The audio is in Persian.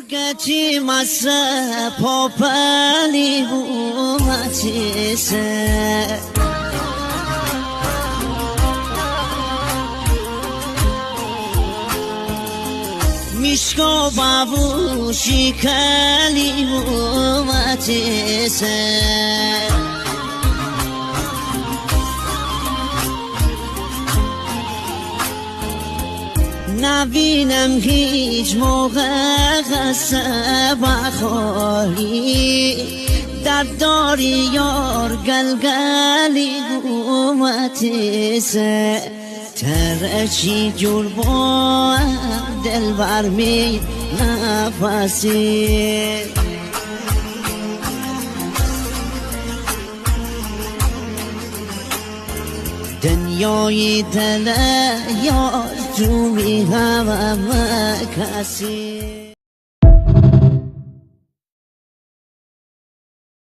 گرگتی مسه پاپلی تووسه میچکا بوشی کلی تووسه نبینم هیچ موقع قصه بخوری در داری یار گلگلی تووسه ترچی جور با دل برمی نفسی دنیای دل یار تو می همه کسی